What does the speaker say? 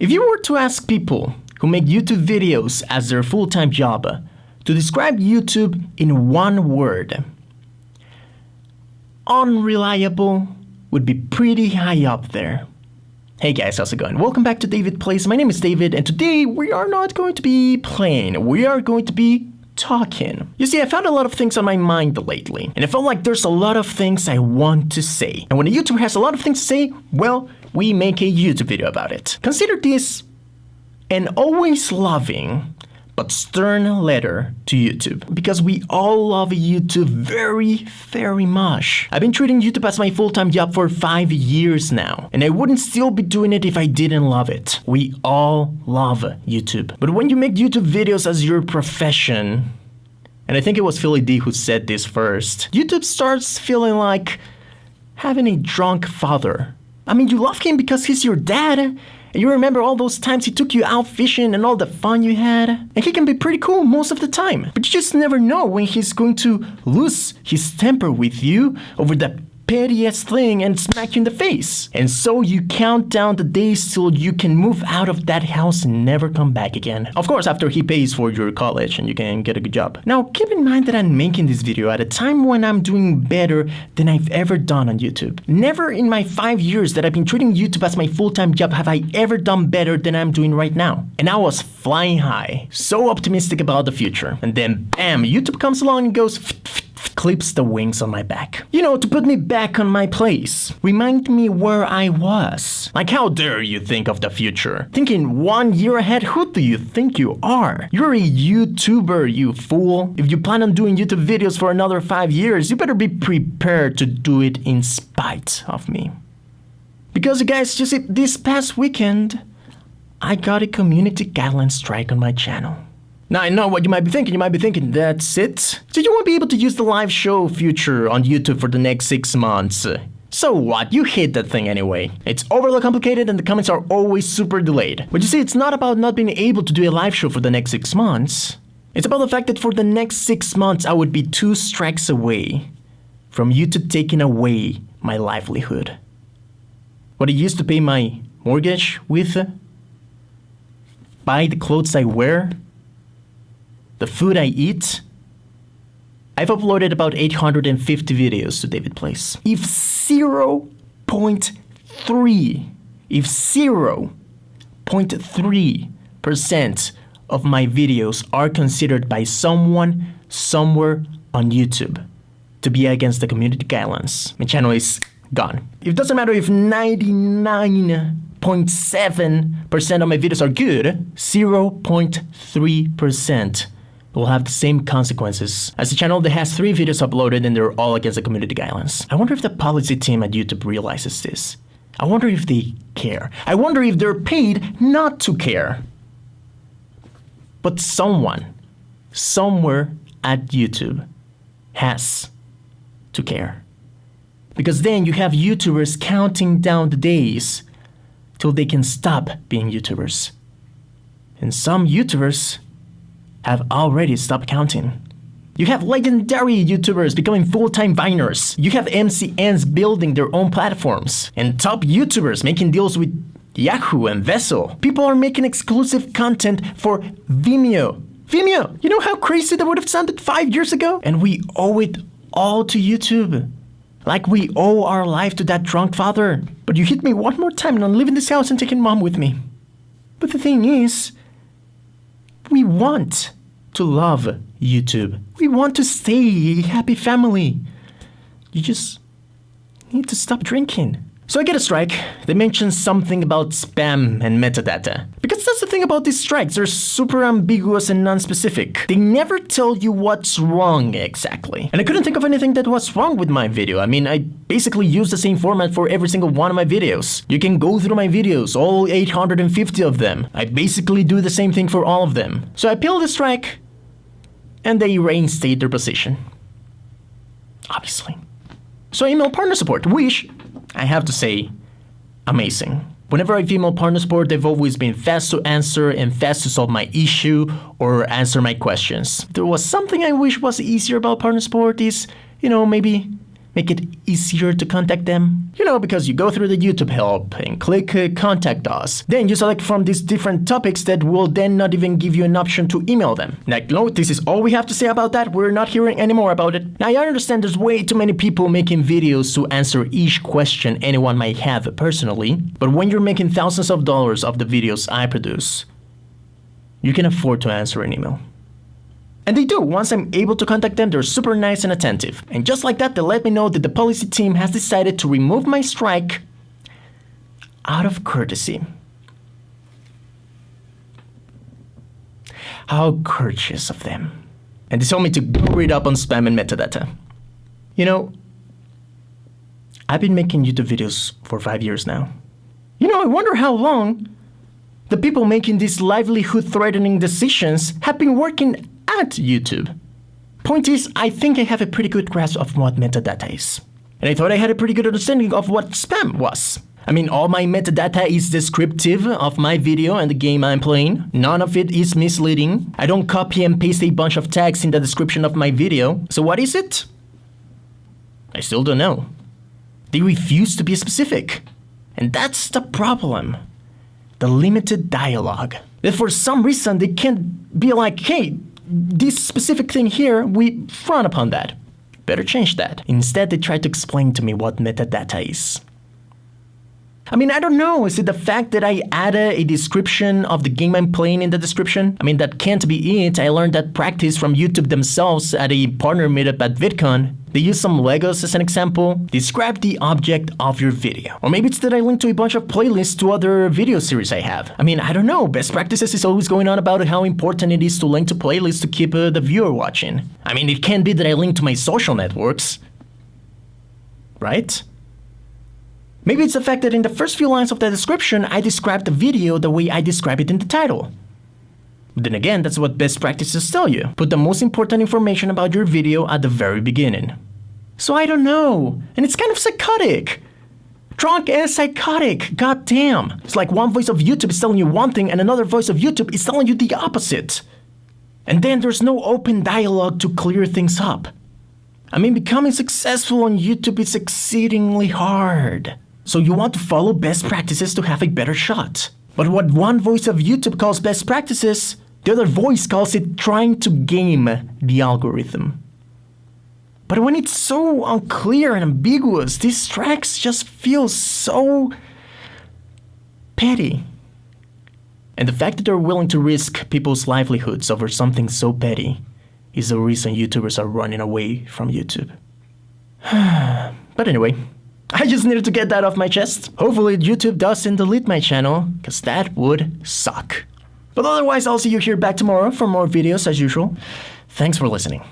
If you were to ask people who make YouTube videos as their full-time job to describe YouTube in one word, unreliable would be pretty high up there. Hey guys, how's it going? Welcome back to DavidPlays. My name is David, and today we are not going to be playing. We are going to be talking. You see, I've had a lot of things on my mind lately, and I felt like there's a lot of things I want to say. And when a YouTuber has a lot of things to say, well, we make a YouTube video about it. Consider this an always loving but stern letter to YouTube, because we all love YouTube very, very much. I've been treating YouTube as my full-time job for 5 years now, and I wouldn't still be doing it if I didn't love it. We all love YouTube. But when you make YouTube videos as your profession, and I think it was Philly D who said this first, YouTube starts feeling like having a drunk father. I mean, you love him because he's your dad, and you remember all those times he took you out fishing and all the fun you had. And he can be pretty cool most of the time, but you just never know when he's going to lose his temper with you over the pettiest thing and smack you in the face. And so you count down the days till you can move out of that house and never come back again. Of course, after he pays for your college and you can get a good job. Now, keep in mind that I'm making this video at a time when I'm doing better than I've ever done on YouTube. Never in my 5 years that I've been treating YouTube as my full-time job have I ever done better than I'm doing right now. And I was flying high, so optimistic about the future. And then bam, YouTube comes along and goes clips the wings on my back. You know, to put me back on my place. Remind me where I was. Like, how dare you think of the future? Thinking 1 year ahead, who do you think you are? You're a YouTuber, you fool. If you plan on doing YouTube videos for another 5 years, you better be prepared to do it in spite of me. Because you guys, just this past weekend, I got a community guideline strike on my channel. Now, I know what you might be thinking. You might be thinking, that's it? So you won't be able to use the live show feature on YouTube for the next 6 months. So what? You hate that thing anyway. It's overly complicated and the comments are always super delayed. But you see, it's not about not being able to do a live show for the next 6 months. It's about the fact that for the next 6 months, I would be 2 strikes away from YouTube taking away my livelihood. What I used to pay my mortgage with, buy the clothes I wear, the food I eat. I've uploaded about 850 videos to DavidPlays. If 0.3% of my videos are considered by someone somewhere on YouTube to be against the community guidelines, my channel is gone. It doesn't matter if 99.7% of my videos are good, 0.3% will have the same consequences as a channel that has 3 videos uploaded and they're all against the community guidelines. I wonder if the policy team at YouTube realizes this. I wonder if they care. I wonder if they're paid not to care. But someone, somewhere at YouTube, has to care. Because then you have YouTubers counting down the days till they can stop being YouTubers. And some YouTubers have already stopped counting. You have legendary YouTubers becoming full-time Viners. You have MCNs building their own platforms. And top YouTubers making deals with Yahoo and Vessel. People are making exclusive content for Vimeo. Vimeo! You know how crazy that would have sounded 5 years ago? And we owe it all to YouTube. Like we owe our life to that drunk father. But you hit me one more time and I'm leaving this house and taking mom with me. But the thing is, we want to love YouTube. We want to stay a happy family. You just need to stop drinking. So I get a strike. They mention something about spam and metadata. Because that's the thing about these strikes. They're super ambiguous and non-specific. They never tell you what's wrong exactly. And I couldn't think of anything that was wrong with my video. I mean, I basically use the same format for every single one of my videos. You can go through my videos, all 850 of them. I basically do the same thing for all of them. So I appeal the strike, and they reinstate their position. Obviously. So I email partner support, which, I have to say, amazing. Whenever I've emailed partner support, they've always been fast to answer and fast to solve my issue or answer my questions. If there was something I wish was easier about partner support is, you know, maybe make it easier to contact them? You know, because you go through the YouTube help and click contact us. Then you select from these different topics that will then not even give you an option to email them. Like, no, this is all we have to say about that. We're not hearing any more about it. Now, I understand there's way too many people making videos to answer each question anyone might have personally. But when you're making thousands of dollars of the videos I produce, you can afford to answer an email. And they do. Once I'm able to contact them, they're super nice and attentive. And just like that, they let me know that the policy team has decided to remove my strike out of courtesy. How courteous of them. And they told me to go read up on spam and metadata. You know, I've been making YouTube videos for 5 years now. You know, I wonder how long the people making these livelihood-threatening decisions have been working at YouTube. Point is, I think I have a pretty good grasp of what metadata is. And I thought I had a pretty good understanding of what spam was. I mean, all my metadata is descriptive of my video and the game I'm playing. None of it is misleading. I don't copy and paste a bunch of tags in the description of my video. So what is it? I still don't know. They refuse to be specific. And that's the problem. The limited dialogue. That for some reason they can't be like, hey, this specific thing here, we frown upon that. Better change that. Instead, they try to explain to me what metadata is. I mean, I don't know. Is it the fact that I added a description of the game I'm playing in the description? I mean, that can't be it. I learned that practice from YouTube themselves at a partner meetup at VidCon. They use some Legos as an example. Describe the object of your video. Or maybe it's that I linked to a bunch of playlists to other video series I have. I mean, I don't know. Best practices is always going on about how important it is to link to playlists to keep the viewer watching. I mean, it can't be that I link to my social networks. Right? Maybe it's the fact that in the first few lines of the description, I describe the video the way I describe it in the title. But then again, that's what best practices tell you. Put the most important information about your video at the very beginning. So I don't know. And it's kind of psychotic. Drunk and psychotic. God damn. It's like one voice of YouTube is telling you one thing and another voice of YouTube is telling you the opposite. And then there's no open dialogue to clear things up. I mean, becoming successful on YouTube is exceedingly hard. So you want to follow best practices to have a better shot. But what one voice of YouTube calls best practices, the other voice calls it trying to game the algorithm. But when it's so unclear and ambiguous, these tracks just feel so petty. And the fact that they're willing to risk people's livelihoods over something so petty is the reason YouTubers are running away from YouTube. But anyway, I just needed to get that off my chest. Hopefully YouTube doesn't delete my channel, because that would suck. But otherwise, I'll see you here back tomorrow for more videos as usual. Thanks for listening.